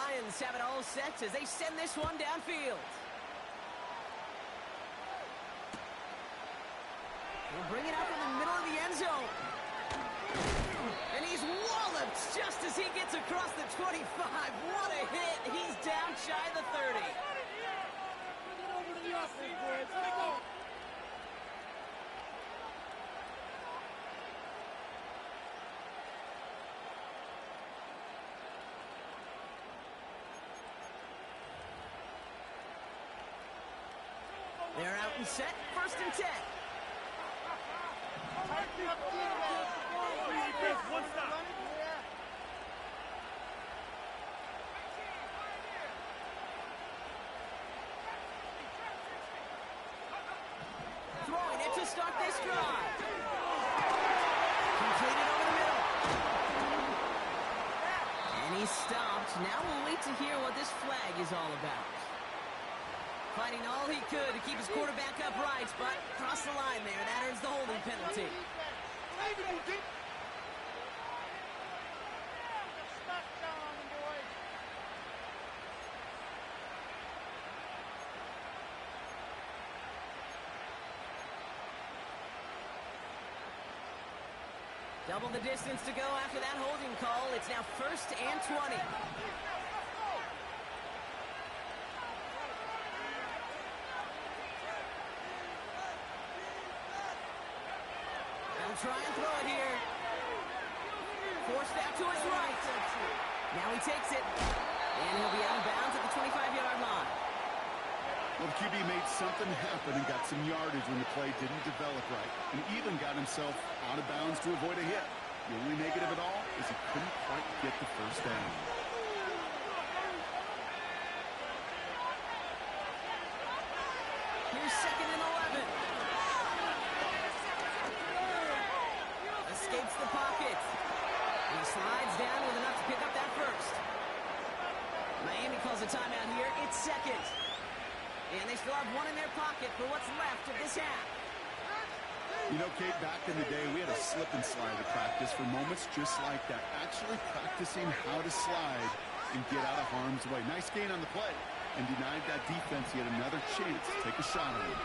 Lions have it all set as they send this one downfield. He'll bring it up in the middle of the end zone. And he's walloped just as he gets across the 25. What a hit. He's down shy of the 30. They're out and set, 1st and 10. One stop. Throwing it to start this drive. Completed over the middle. And he's stopped. Now we'll wait to hear what this flag is all about. Fighting all he could to keep his quarterback upright, but crossed the line there. That earns the holding penalty. Double the distance to go after that holding call. It's now 1st and 20. They'll try and throw it here. Forced out to his right. Now he takes it. And he'll be out of bounds at the 25-yard line. Well, the QB made something happen and got some yardage when the play didn't develop right, and even got himself out of bounds to avoid a hit. The only negative at all is he couldn't quite get the first down. Here's 2nd and 11. Escapes the pocket. He slides down with enough to pick up that first. Miami calls a timeout here. It's 2nd. And they still have one in their pocket for what's left of this half. You know, Kate, back in the day, we had a slip and slide at practice for moments just like that. Actually practicing how to slide and get out of harm's way. Nice gain on the play. And denied that defense yet another chance to take a shot at him.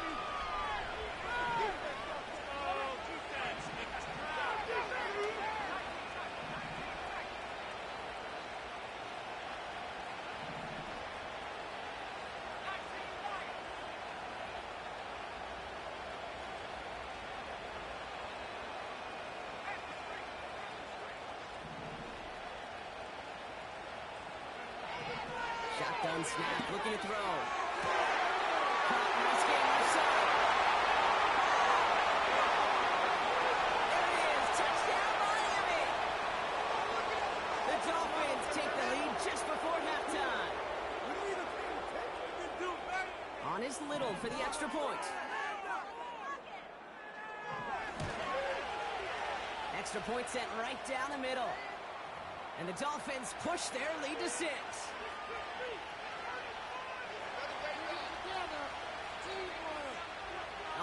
Shotgun snap, looking to throw. Caught in this game left side. There it is, touchdown Miami! The Dolphins take the lead just before halftime. On is Little for the extra point. Extra point sent right down the middle. And the Dolphins push their lead to 6.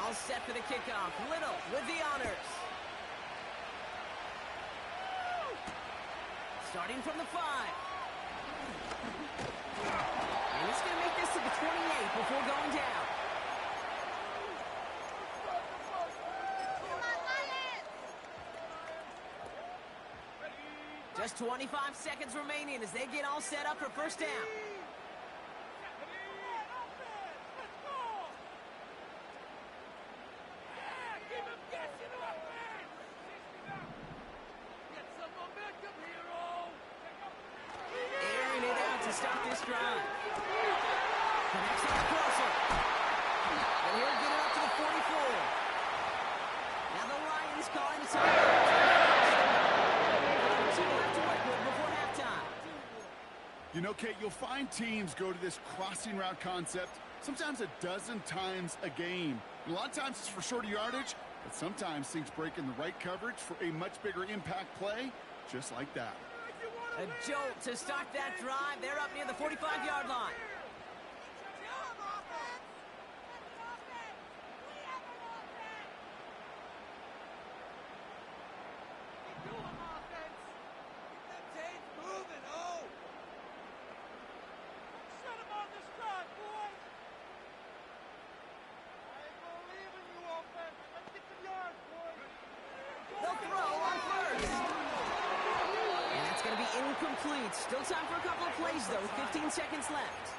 All set for the kickoff. Little with the honors. Starting from the 5. And he's going to make this to the 28 before going down. Just 25 seconds remaining as they get all set up for first down. Airing it out to start this drive. Connects on the crosser. And he'll get it up to the 44. Now the Lions calling time. You know, Kate, you'll find teams go to this crossing route concept sometimes a dozen times a game. And a lot of times it's for shorter yardage, but sometimes things break in the right coverage for a much bigger impact play, just like that. A jolt to start that drive. They're up near the 45-yard line. throw on first. And that's going to be incomplete. Still time for a couple of plays, though, with 15 seconds left.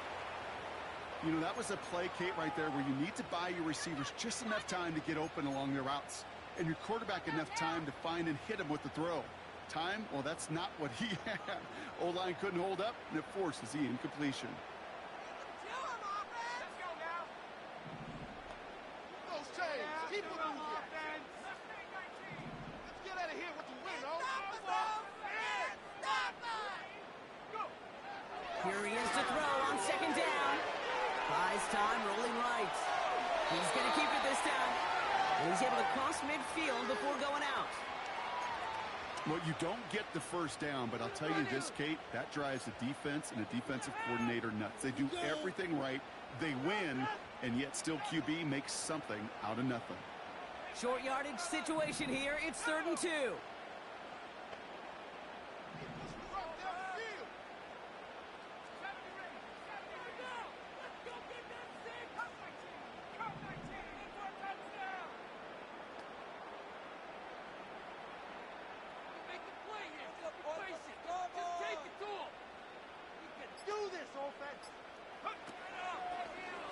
You know, that was a play, Kate, right there where you need to buy your receivers just enough time to get open along their routes. And your quarterback enough time to find and hit him with the throw. Time, well, that's not what he had. O-line couldn't hold up, and it forces the incompletion. Keep it moving. Let's get out of here with the win, Here he is to throw on second down. Buys time, rolling right. He's going to keep it this time. And he's able to cross midfield before going out. Well, you don't get the first down, but I'll tell you this, Kate, that drives the defense and the defensive coordinator nuts. They do everything right. They win, and yet still QB makes something out of nothing. Short yardage situation here. It's 3rd and 2.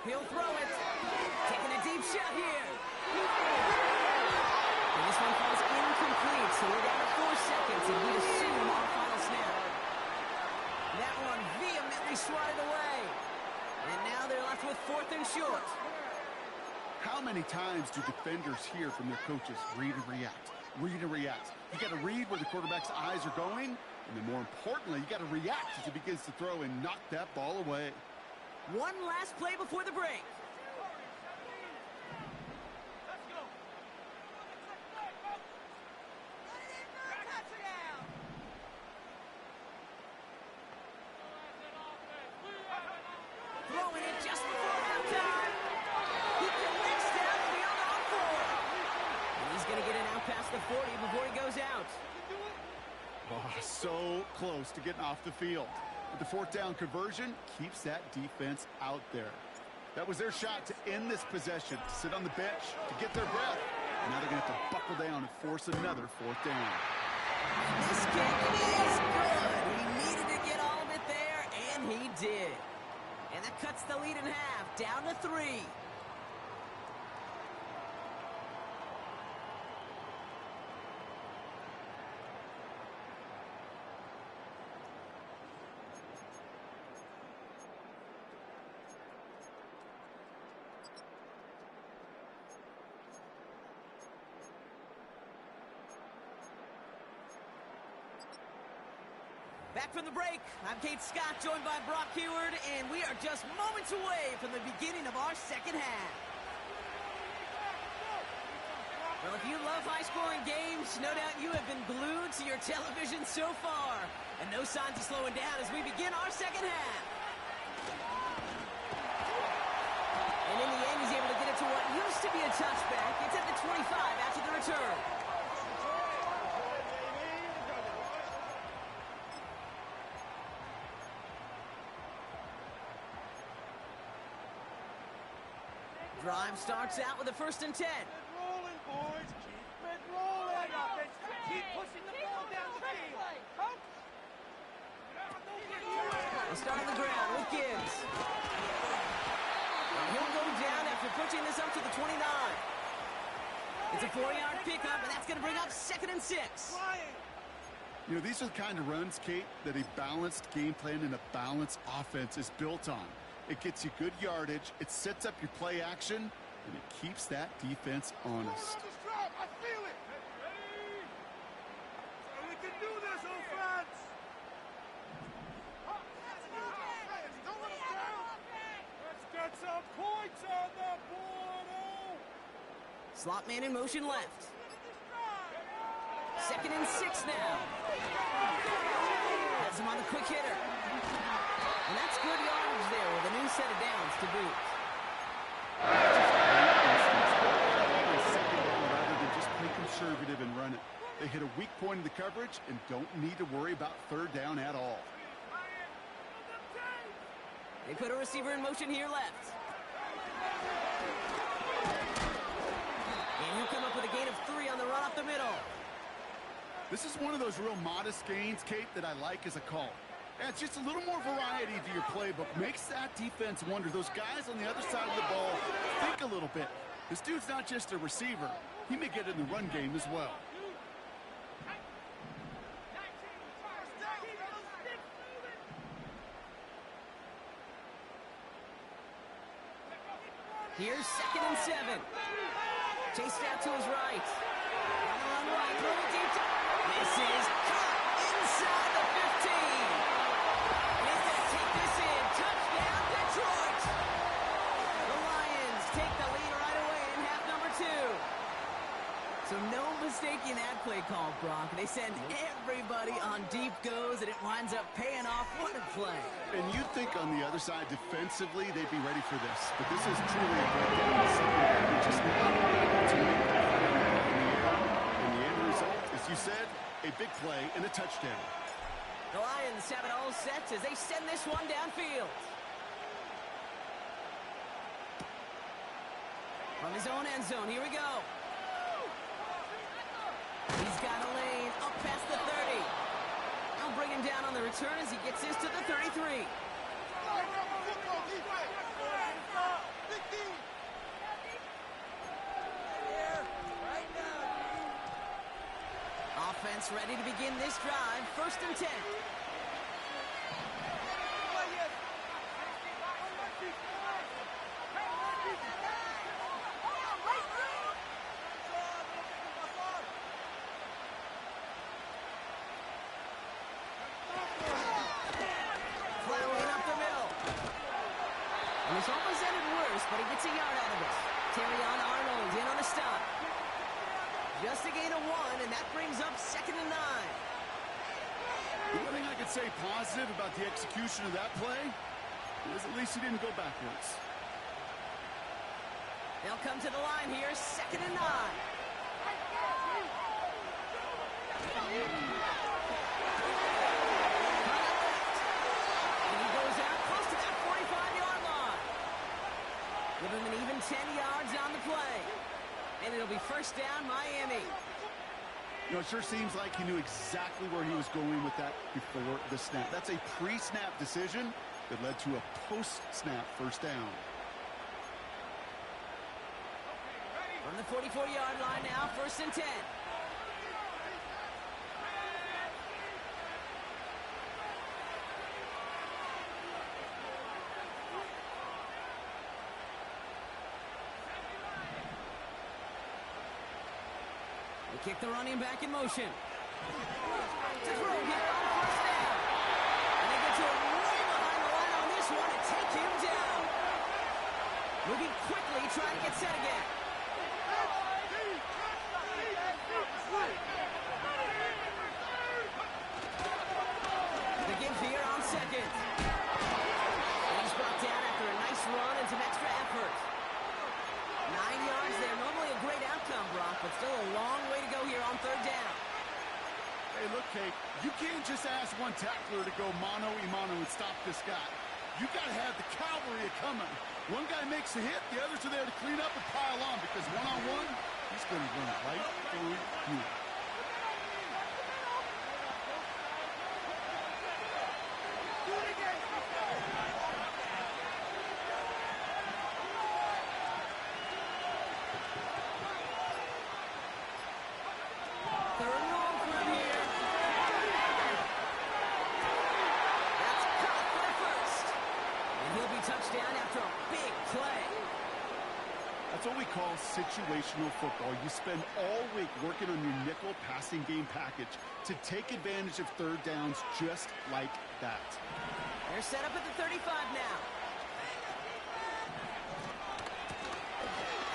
He'll throw it. Taking a deep shot here. And this one falls incomplete, so we're down to 4 seconds, and we'd assume our final snap. That one vehemently swatted away. And now they're left with 4th and short. How many times do defenders hear from their coaches, read and react, read and react? You got to read where the quarterback's eyes are going, and then more importantly, you got to react as he begins to throw and knock that ball away. One last play before the break. Throwing it just before halftime. He connects downfield on 4. And he's going to get it out past the 40 before he goes out. Oh, so close to getting off the field. But the 4th down conversion keeps that defense out there. That was their shot to end this possession, to sit on the bench, to get their breath. And now they're going to have to buckle down and force another 4th down. This kick is good. He needed to get all of it there, and he did. And that cuts the lead in half, down to 3. Back from the break, I'm Kate Scott, joined by Brock Heward, and we are just moments away from the beginning of our second half. Well, if you love high-scoring games, no doubt you have been glued to your television so far. And no signs of slowing down as we begin our second half. And in the end, he's able to get it to what used to be a touchback. It's at the 25 after the return. Drive starts out with a 1st and 10. Keep rolling, boys. Keep it rolling. Keep pushing the ball down the field. They'll start on the ground with Gibbs. And he'll go down after pushing this up to the 29. It's a 4-yard pickup, and that's going to bring up 2nd and 6. You know, these are the kind of runs, Kate, that a balanced game plan and a balanced offense is built on. It gets you good yardage, it sets up your play action, and it keeps that defense honest. I feel it. Ready? We can do this, offense. Let's get some points on the board. Slot man in motion left. 2nd and 6 now. Has him on the quick hitter. And that's good yardage there with a new set of downs to boot. Rather than just play conservative and run it. They hit a weak point in the coverage and don't need to worry about 3rd down at all. They put a receiver in motion here left. And he'll come up with a gain of 3 on the run up the middle. This is one of those real modest gains, Kate, that I like as a call. Yeah, it's just a little more variety to your playbook. Makes that defense wonder. Those guys on the other side of the ball think a little bit. This dude's not just a receiver. He may get in the run game as well. Here's 2nd and 7. Chased out to his right. On the run right, throw it deep. This is caught inside the 15. He's going to take this in. Touchdown, Detroit. The Lions take the lead right away in half number 2. So no mistaking that play call, Brock. They send everybody on deep goes, and it winds up paying off. What a play. And you'd think on the other side, defensively, they'd be ready for this. But this is truly a breakdown in the secondary. Just not able to make the play in the air. And the end result, as you said, a big play and a touchdown. The Lions have it all set as they send this one downfield. From his own end zone, here we go. He's got a lane up past the 30. They'll bring him down on the return as he gets this to the 33. Offense ready to begin this drive. 1st and 10. It's almost ended worse, but he gets a yard out of it. Terrion Arnold in on the stop. Just a gain of 1, and that brings up 2nd and 9. The only thing I could say positive about the execution of that play is at least he didn't go backwards. They'll come to the line here, 2nd and 9. And he goes out close to that 45-yard line. Give him an even 10 yards on the play. And it'll be 1st down, Miami. You know, it sure seems like he knew exactly where he was going with that before the snap. That's a pre-snap decision that led to a post-snap 1st down. From the 44-yard line now, 1st and 10. Kick the running back in motion. To throw here on 1st down. And they get to him way behind the line on this one and take him down. Moving quickly, trying to get set again. The give here on 2nd. And he's brought down after a nice run and some extra effort. 9 yards there. Normally a great outcome, Brock, but still a long way to go here on 3rd down. Hey, look, Kate, you can't just ask one tackler to go mano-a-mano and stop this guy. You got to have the cavalry coming. One guy makes a hit, the others are there to clean up and pile on, because one-on-one, he's going to run right through you. Touchdown after a big play. That's what we call situational football. You spend all week working on your nickel passing game package to take advantage of 3rd downs just like that. They're set up at the 35 now.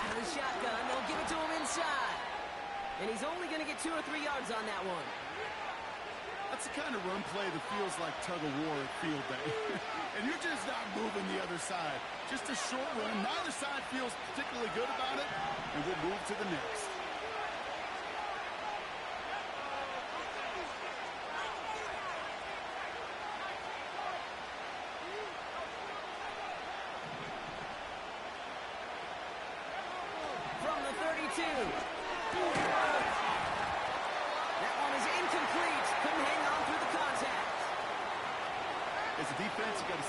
Out of the shotgun, they'll give it to him inside. And he's only going to get 2 or 3 yards on that one. That's the kind of run play that feels like tug-of-war at field day. And you're just not moving the other side. Just a short run. Neither side feels particularly good about it. And we'll move to the next. From the 32. That one is incomplete.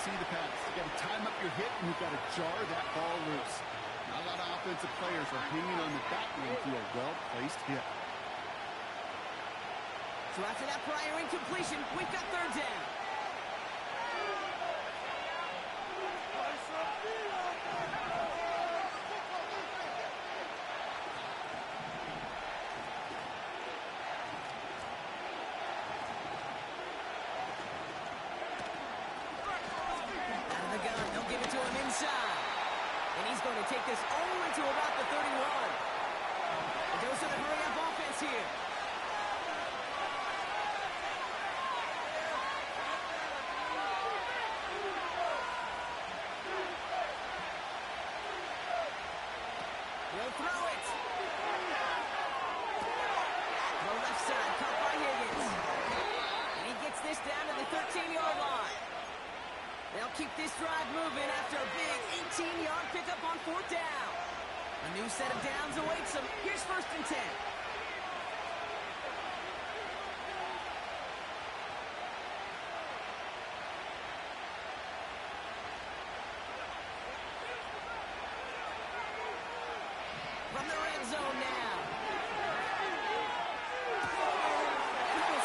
see the pass. You got to time up your hit, and you've got to jar that ball loose. Not a lot of offensive players are hanging on the back line through a well-placed hit. So after that prior incompletion, we've got third down. And he's going to take this only to about the 31. A dose of the hurry-up offense here. He'll throw it. The left side, caught by Higgins. And he gets this down to the 13-yard line. They'll keep this drive moving after a big 18-yard pickup on fourth down. A new set of downs awaits them. Here's 1st and 10. From the red zone now.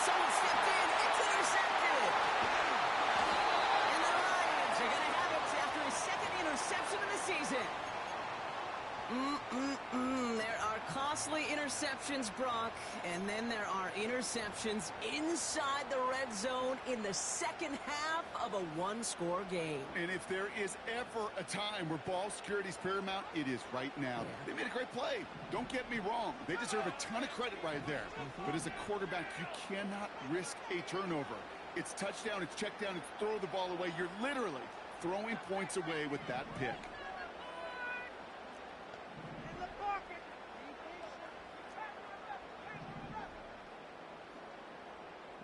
Someone stepped in. It's intercepted. They're going to have it after his second interception of the season. There are costly interceptions, Brock, and then there are interceptions inside the red zone in the second half of a one-score game. And if there is ever a time where ball security is paramount, it is right now. Yeah. They made a great play. Don't get me wrong. They deserve a ton of credit right there. But as a quarterback, you cannot risk a turnover. It's touchdown, it's check down, it's throw the ball away. You're literally throwing points away with that pick.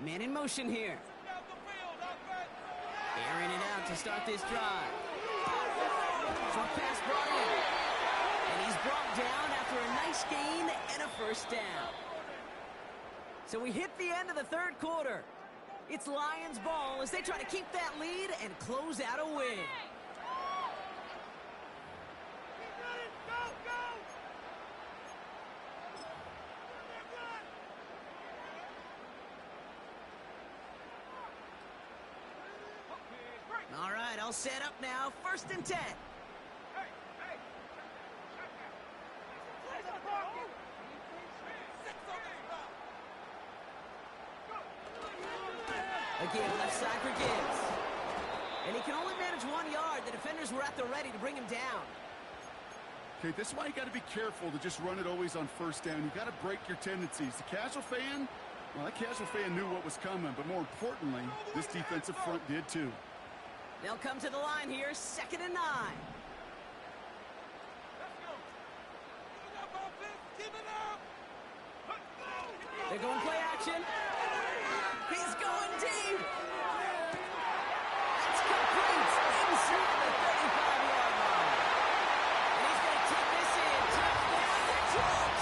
Man in motion here. Airing it out to start this drive. Short pass brought in. And he's brought down after a nice gain and a first down. So we hit the end of the third quarter. It's Lions ball as they try to keep that lead and close out a win. All right, all set up now. 1st and 10. Again, left side for Gibbs. And he can only manage 1 yard. The defenders were at the ready to bring him down. Okay, this is why you got to be careful to just run it always on 1st down. You got to break your tendencies. The casual fan, well, that casual fan knew what was coming, but more importantly, this defensive front did too. They'll come to the line here, 2nd and 9. They're going play action. He's going deep. That's complete inside the 35-yard line. And he's going to take this in. Touchdown, Detroit.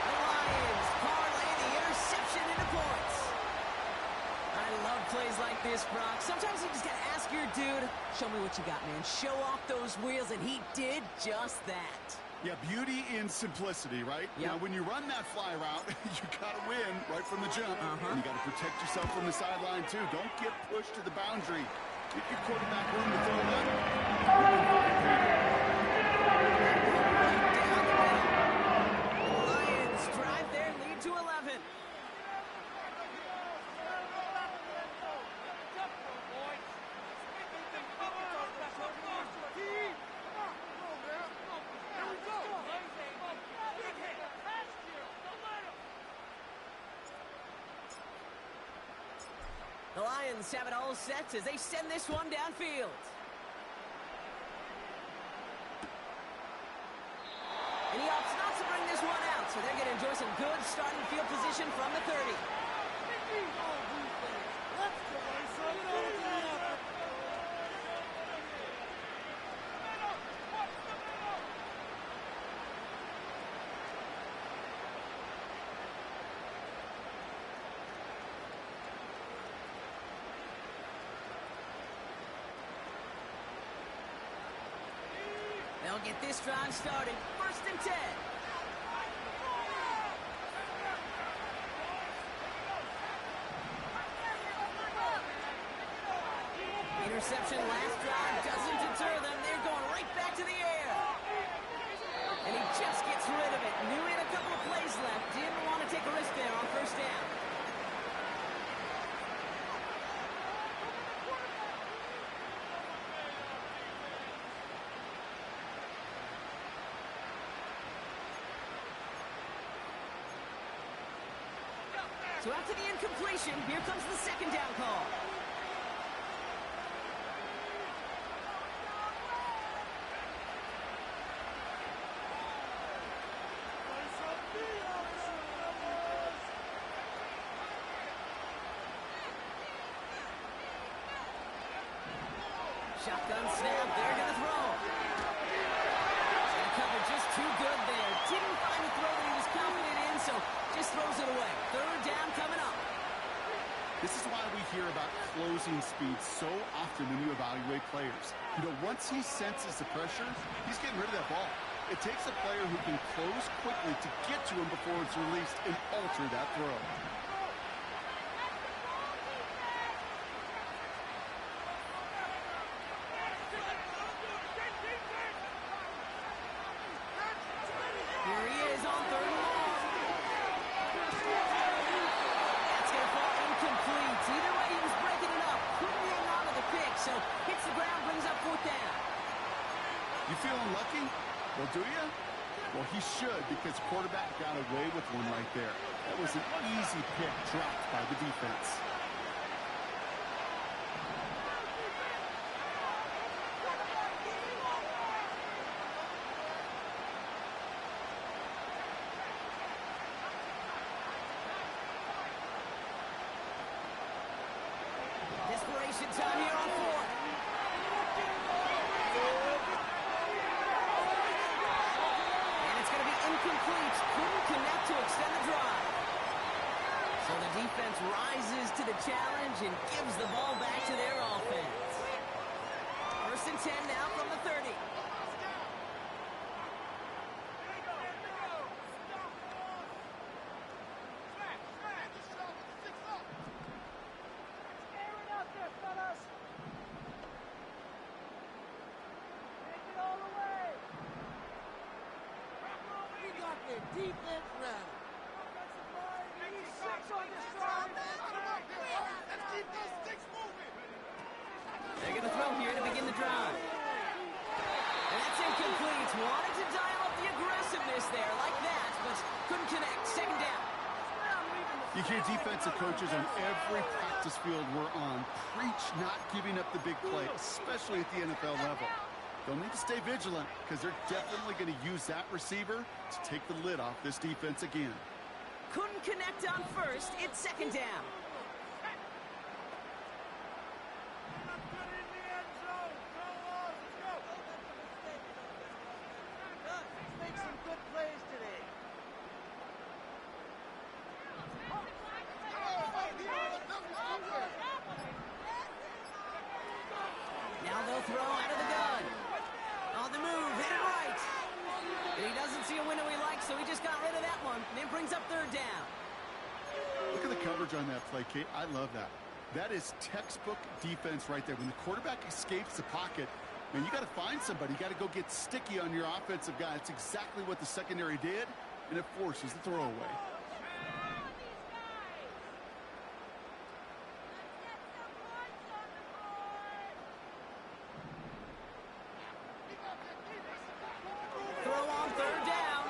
The Lions parlay the interception into points. I love plays like this, Brock. Sometimes you just got to ask your dude, show me what you got, man. Show off those wheels, and he did just that. Yeah, beauty in simplicity, right? Yep. Now, when you run that fly route, you got to win right from the jump. And you got to protect yourself from the sideline, too. Don't get pushed to the boundary. Give your quarterback room to throw it up. The Lions drive their lead to 11. The Lions have it all set as they send this one downfield. And he opts not to bring this one out, so they're going to enjoy some good starting field position from the 30. They'll get this drive started. 1st and 10. Interception last drive doesn't deter them. They're going right back to the air. And he just gets rid of it. Knew he had a couple of plays left. Didn't want to take a risk there on 1st down. So after the incompletion, here comes the 2nd down call. Shotgun snap, they're going to throw. And the cover just too good there. Didn't find the throw that he was confident in, so just throws it away. 3rd down coming up. This is why we hear about closing speed so often when you evaluate players. You know, once he senses the pressure, he's getting rid of that ball. It takes a player who can close quickly to get to him before it's released and alter that throw. Here he is on 3rd and long. That's going to fall incomplete. Either way, he was breaking it up. Couldn't hang on to the pick, so hits the ground, brings up 4th down. You feeling lucky? Well, do you? Well, he should, because quarterback got away with one right there. That was an easy pick dropped by the defense. Desperation time here on 4th. And it's going to be incomplete. Couldn't connect to extend the drive. So the defense rises to the challenge and gives the ball back to their offense. 1st and 10 now from the 30. Defense ready. They're going to throw here to begin the drive. And that's incomplete. Wanted to dial up the aggressiveness there like that, but couldn't connect. 2nd down. You hear defensive coaches on every practice field we're on preach not giving up the big play, especially at the NFL level. They'll need to stay vigilant because they're definitely going to use that receiver to take the lid off this defense again. Couldn't connect on 1st. It's 2nd down. Make some good plays today. Now they'll throw out of the gun. On the move, hit it right. And he doesn't see a window he likes, so he just got rid of that one. And it brings up 3rd down. Look at the coverage on that play, Kate. I love that. That is textbook defense right there. When the quarterback escapes the pocket, man, you got to find somebody. You got to go get sticky on your offensive guy. That's exactly what the secondary did, and it forces the throwaway. Throw on 3rd down.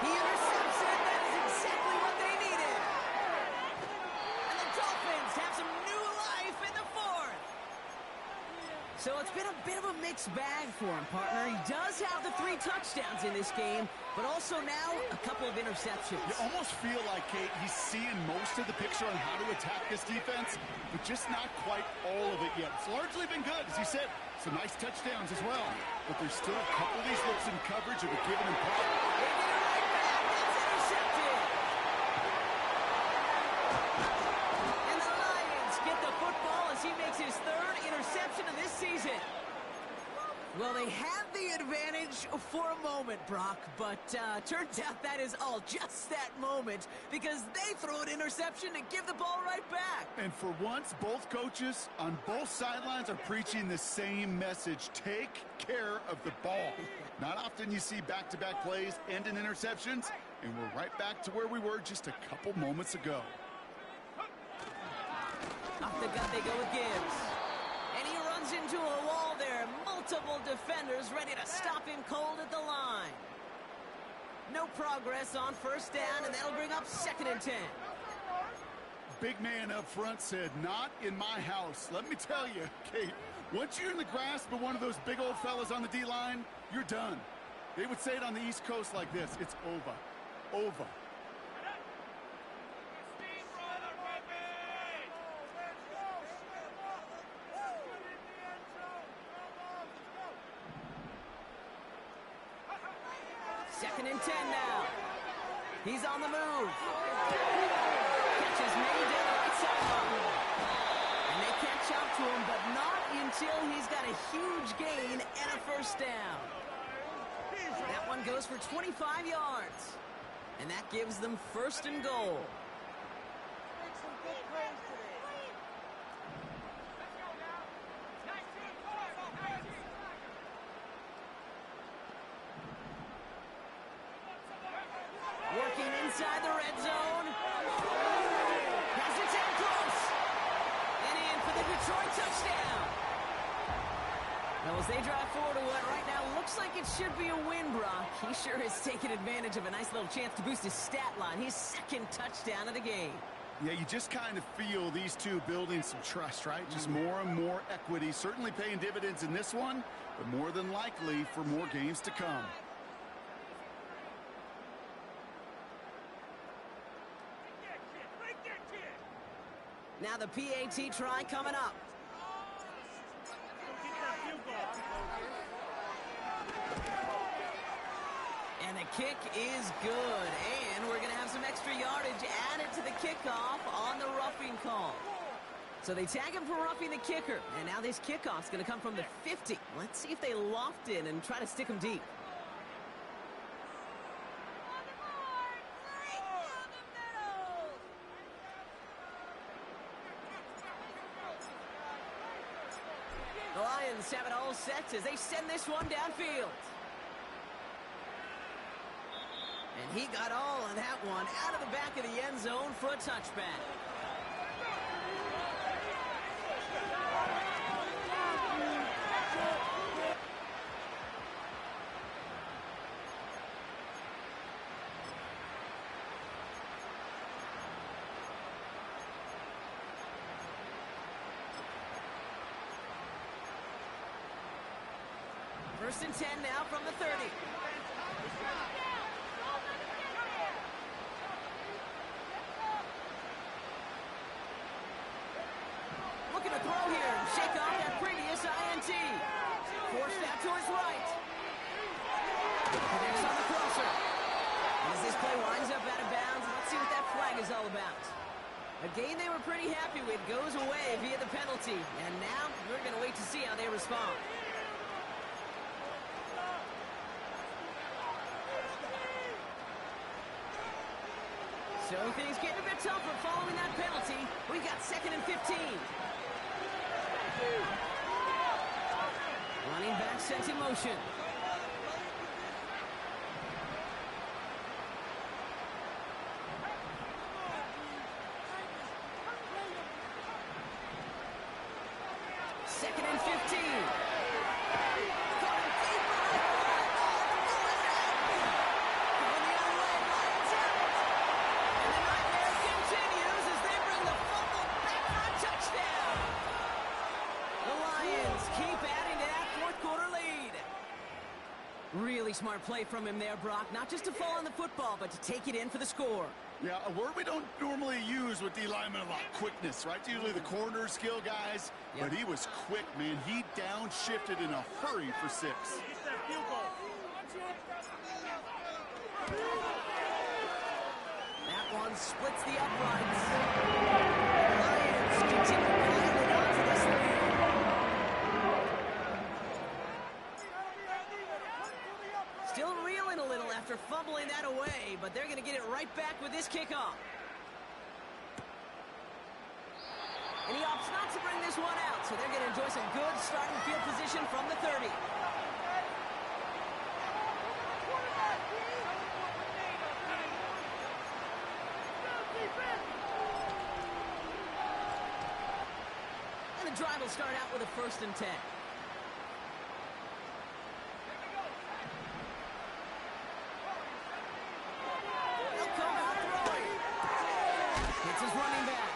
He intercepts it. That is exactly what they needed. And the Dolphins have some new life in the 4th. So it's been a bit of a mixed bag for him, partner. He does have the 3 touchdowns in this game, but also now a couple of interceptions. You almost feel like, Kate, he's seeing most of the picture on how to attack this defense, but just not quite all of it yet. It's largely been good, as you said. Some nice touchdowns as well, but there's still a couple of these looks in coverage that are giving him problems. They get it right back. It's intercepted. And the Lions get the football as he makes his 3rd interception of this season. Well, they had the advantage for a moment, Brock, but turns out that is all just that moment because they throw an interception to give the ball right back. And for once, both coaches on both sidelines are preaching the same message. Take care of the ball. Not often you see back-to-back plays end in interceptions, and we're right back to where we were just a couple moments ago. Off the gut they go with Gibbs. And he runs into a wall there. Multiple defenders ready to stop him cold at the line. No progress on first down, and that'll bring up 2nd and 10. Big man up front said, not in my house. Let me tell you, Kate, once you're in the grasp of one of those big old fellas on the D-line, you're done. They would say it on the East Coast like this. It's over. Over. Second and 10 now. He's on the move. Catch is made down the right sideline. And they catch up to him, but not until he's got a huge gain and a first down. That one goes for 25 yards. And that gives them 1st and goal. Working inside the red zone. Has it in close. And in for the Detroit touchdown. Well, as they drive forward to what right now looks like it should be a win, Brock, he sure is taking advantage of a nice little chance to boost his stat line. His 2nd touchdown of the game. Yeah, you just kind of feel these two building some trust, right? Just more and more equity. Certainly paying dividends in this one, but more than likely for more games to come. Now the PAT try coming up. And the kick is good. And we're going to have some extra yardage added to the kickoff on the roughing call. So they tag him for roughing the kicker. And now this kickoff's going to come from the 50. Let's see if they loft in and try to stick him deep. The Lions have it all set as they send this one downfield. And he got all of that one out of the back of the end zone for a touchback. First and 10 now from the 30. Looking to throw here. Shake off that previous INT. Forced out to his right. Connects on the crosser. As this play winds up out of bounds, let's see what that flag is all about. A game they were pretty happy with goes away via the penalty. And now we're going to wait to see how they respond. So things getting a bit tougher following that penalty. We got 2nd and 15. Running back sent in motion. Second and 15. Really smart play from him there, Brock. Not just to fall on the football, but to take it in for the score. Yeah, a word we don't normally use with D-linemen a lot. Quickness, right? Usually the corner skill guys. Yeah. But he was quick, man. He downshifted in a hurry for 6. That one splits the uprights. Lions continue piling onto this lead. after fumbling that away, but they're going to get it right back with this kickoff. And he opts not to bring this one out, so they're going to enjoy some good starting field position from the 30. And the drive will start out with a 1st and 10. They'll come out throwing. Hits his running back.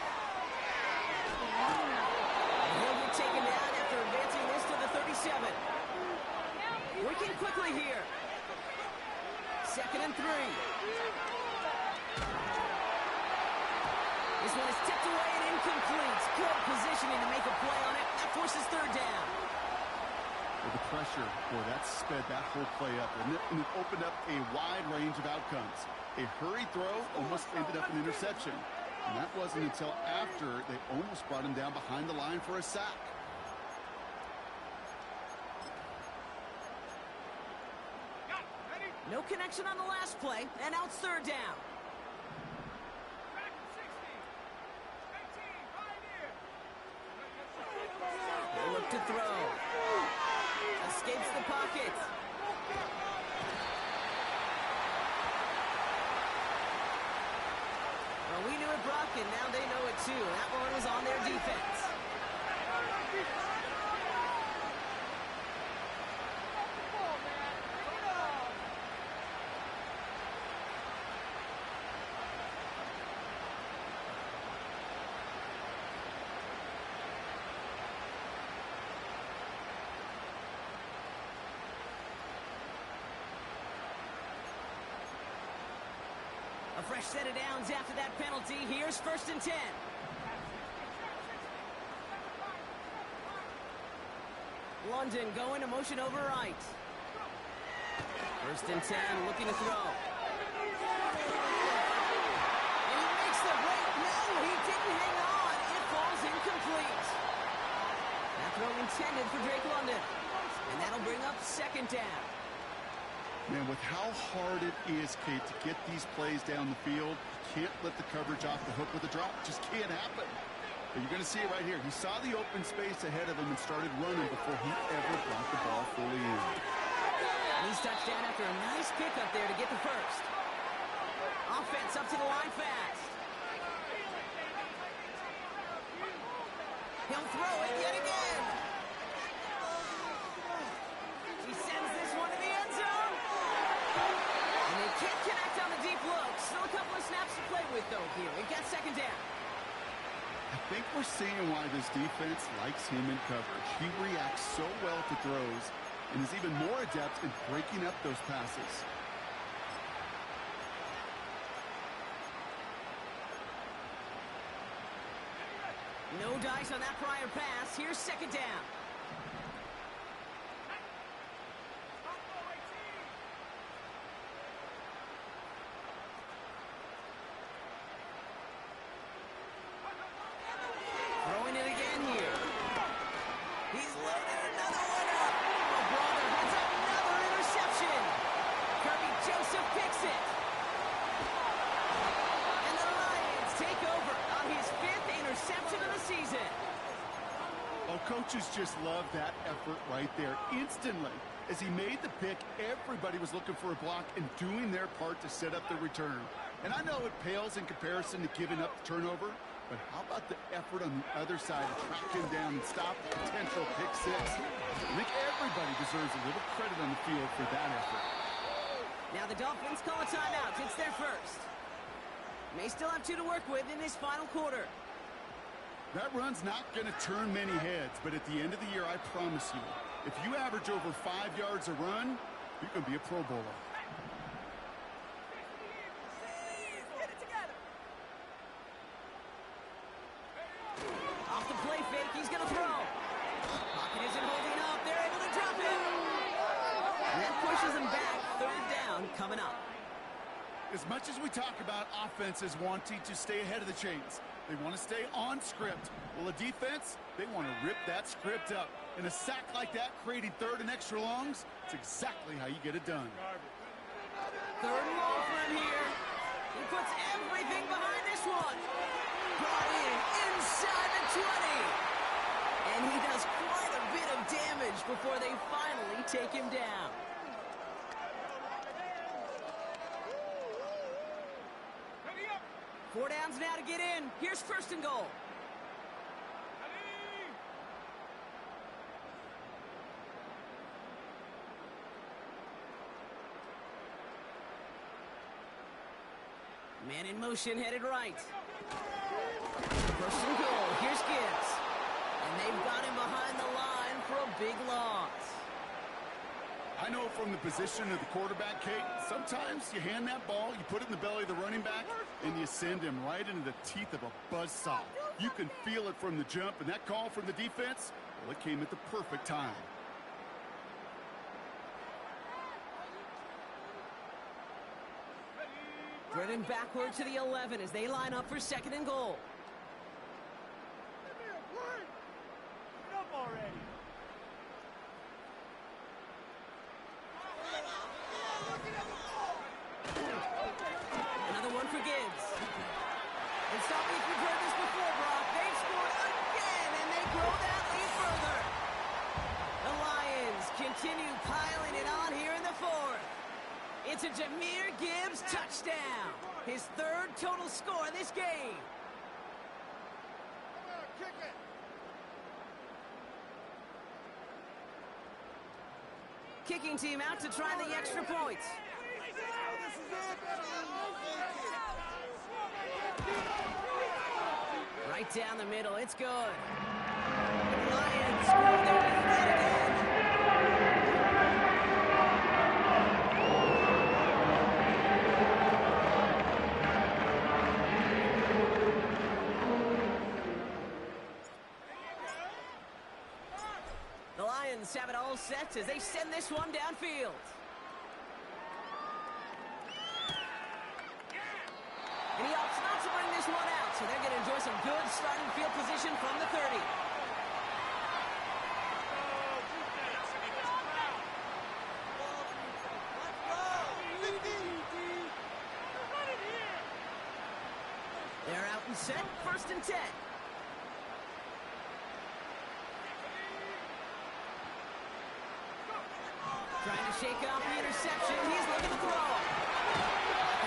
He'll get taken down after advancing this to the 37. Working quickly here. 2nd and 3. This one is tipped away and incomplete. Good positioning to make a play on it. That forces 3rd down. With the pressure, boy, that sped that whole play up, and it opened up a wide range of outcomes. A hurried throw almost ended up an interception. And that wasn't until after they almost brought him down behind the line for a sack. No connection on the last play, and now it's 3rd down. They look to throw. Escapes the pocket. Well, we knew it, Brock, and now they know it too. That one was on their defense. A fresh set of downs after that penalty. Here's 1st and 10. London going to motion over right. 1st and 10, looking to throw. And he makes the break. No, he didn't hang on. It falls incomplete. That throw intended for Drake London. And that'll bring up 2nd down. Man, with how hard it is, Kate, to get these plays down the field, you can't let the coverage off the hook with a drop. It just can't happen. But you're going to see it right here. He saw the open space ahead of him and started running before he ever brought the ball fully in. And he's touched down after a nice pick up there to get the 1st. Offense up to the line fast. He'll throw it yet again. He sends this one to the end zone. And they can't connect on the deep look. Still a couple of snaps to play with, though, here. We've got 2nd down. I think we're seeing why this defense likes him in coverage. He reacts so well to throws and is even more adept in breaking up those passes. No dice on that prior pass. Here's 2nd down. Throwing it again here. He's loaded another one up. Oh, brother, that's another interception. Kirby Joseph picks it. And the Lions take over on his 5th interception of the season. Oh, coaches just love that effort right there. Instantly, as he made the pick, everybody was looking for a block and doing their part to set up the return. And I know it pales in comparison to giving up the turnover, but how about the effort on the other side to track him down and stop the potential pick 6? I think everybody deserves a little credit on the field for that effort. Now the Dolphins call a timeout. It's their 1st. May still have 2 to work with in this final quarter. That run's not going to turn many heads, but at the end of the year, I promise you, if you average over 5 yards a run, you're going to be a Pro Bowler. Get it together. Off the play fake, he's going to throw. Pocket isn't holding up. They're able to drop it. And that pushes him back. 3rd down coming up. As much as we talk about offenses wanting to stay ahead of the chains, they want to stay on script. Well, a defense, they want to rip that script up. And a sack like that, creating 3rd and extra longs, it's exactly how you get it done. Third and long for him here. He puts everything behind this one. Brought in inside the 20. And he does quite a bit of damage before they finally take him down. Four downs now to get in. Here's first and goal. Man in motion, headed right. First and goal. Here's Gibbs. And they've got him behind the line for a big loss. I know from the position of the quarterback, Kate, sometimes you hand that ball, you put it in the belly of the running back, and you send him right into the teeth of a buzzsaw. You can feel it from the jump, and that call from the defense, well, it came at the perfect time. Driven backward to the 11 as they line up for second and goal. Get up already. Another one for Gibbs. And stop me if you've heard this before, Brock. They've scored again, and they grow that lead further. The Lions continue piling it on here in the fourth. It's a Jahmyr Gibbs touchdown. His third total score this game. Kick it. Kicking team out to try the extra points. Right down the middle, it's good. The Lions score their lead yet again. The Lions have it all set as they send this one downfield. And he opts not to bring this one out, so they're going to enjoy some good starting field position from the 30. They're out and set, first and 10. Trying to shake off the interception. He's looking to throw.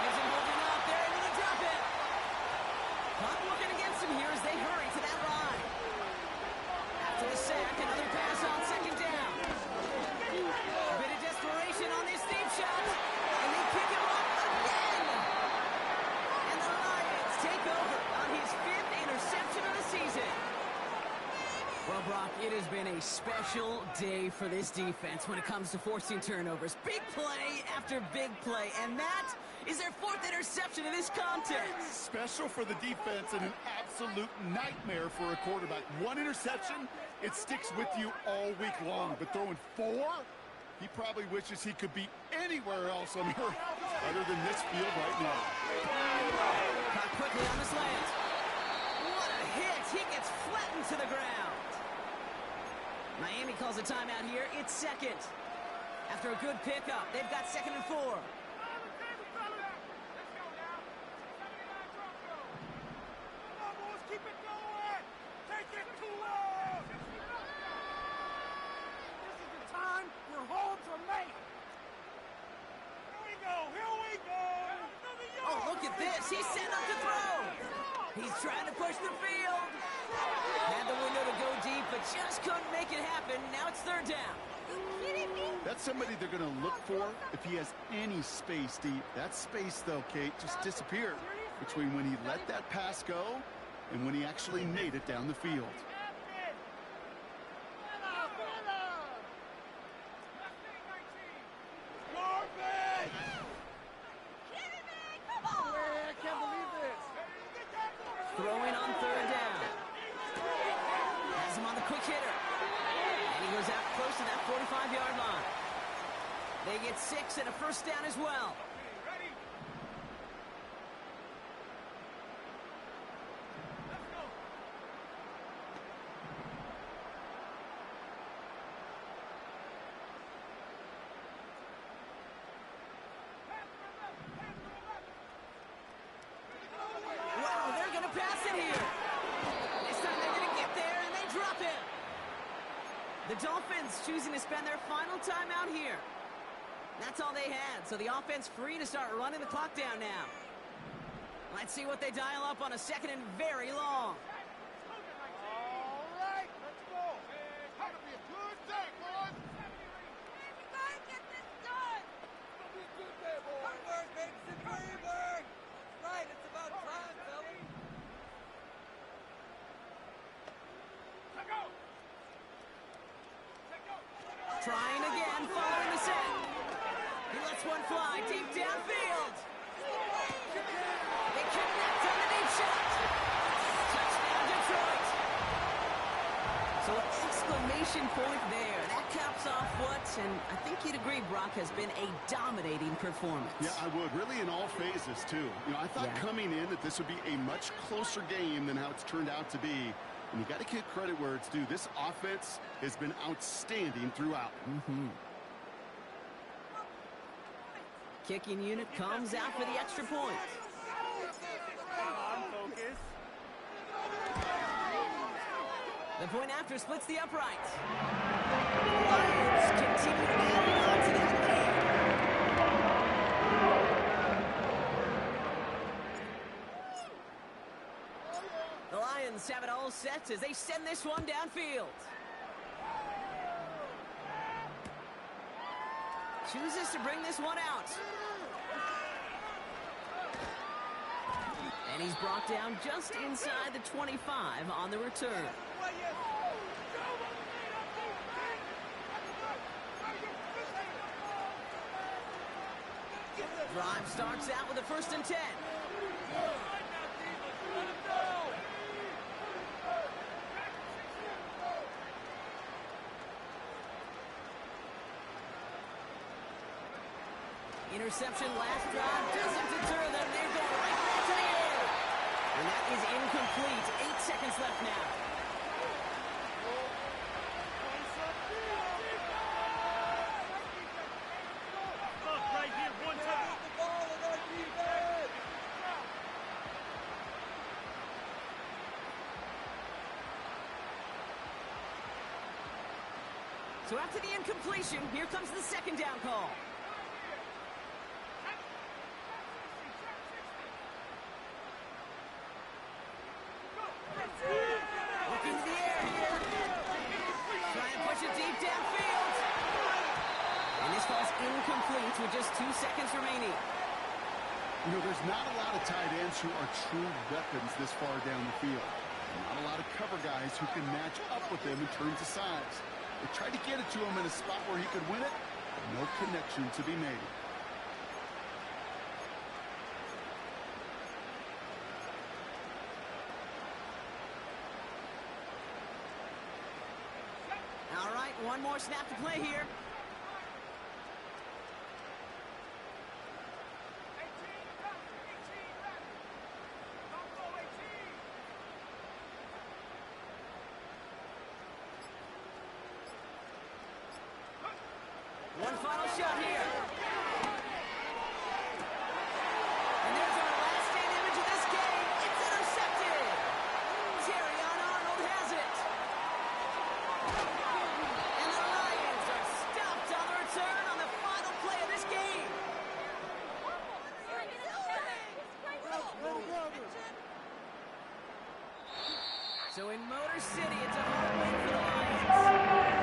Isn't holding up. They're able to drop it. Clock working against him here as they hurry to that line. After the sack, another pass on second down. A bit of desperation on this deep shot. And they pick him up again. And the Lions take over on his fifth interception of the season. Well, Brock, it has been a special day for this defense when it comes to forcing turnovers. Big play after big play, and that is their fourth interception of this contest. Special for the defense and an absolute nightmare for a quarterback. One interception, it sticks with you all week long. But throwing four, he probably wishes he could be anywhere else on earth other than this field right now. Caught quickly on the slant. What a hit. He gets flattened to the ground. Miami calls a timeout here. It's second. After a good pickup, they've got second and 4. Keep it going. Take it to us. This is the time where holds are made. Here we go. Here we go. Oh, look at this. He's set up to throw. He's trying to push the field. Had the window to go deep, but just couldn't make it happen. Now it's third down. That's somebody they're going to look for if he has any space deep. That space, though, Kate, just disappeared between when he let that pass go and when he actually made it down the field. Throwing on third down. Has him on the quick hitter. And he goes out close to that 45-yard line. They get 6 and a first down as well. The Dolphins choosing to spend their final time out here. That's all they had, so the offense free to start running the clock down now. Let's see what they dial up on a second and very long. All right, let's go. It's gonna be a good day, boys. We gotta get this done. It's gonna be a good day, boys. Hard work makes the dream work. That's right. It's about time, fellas. Let go. Trying again, following the set. He lets one fly deep downfield. They connect on the deep shot. Touchdown, Detroit. So an exclamation point there. That caps off what, and I think you'd agree, Brock, has been a dominating performance. Yeah, I would. Really in all phases, too. You know, I thought coming in that this would be a much closer game than how it's turned out to be. And you got to give credit where it's due. This offense has been outstanding throughout. Kicking unit comes out for the extra point. Focus. The point after splits the uprights. The Lions continue adding on to that lead. The Lions have it all set as they send this one downfield. Chooses to bring this one out. And he's brought down just inside the 25 on the return. Drive starts out with a 1st and 10. Interception last drive doesn't deter them. They're going right back to the air. And that is incomplete. 8 seconds left now. Look, right here, one time. The ball in our defense. So after the incompletion, here comes the 2nd down call. Looking to the air here. Try and push it deep downfield. And this falls incomplete with just 2 seconds remaining. You know, there's not a lot of tight ends who are true weapons this far down the field. Not a lot of cover guys who can match up with them in terms of size. They tried to get it to him in a spot where he could win it. No connection to be made. All right, one more snap to play here. One final shot here. And there's our last stand image of this game. It's intercepted. Terrion Arnold has it. And the Lions are stopped on the return on the final play of this game. So in Motor City, it's a home win for the Lions.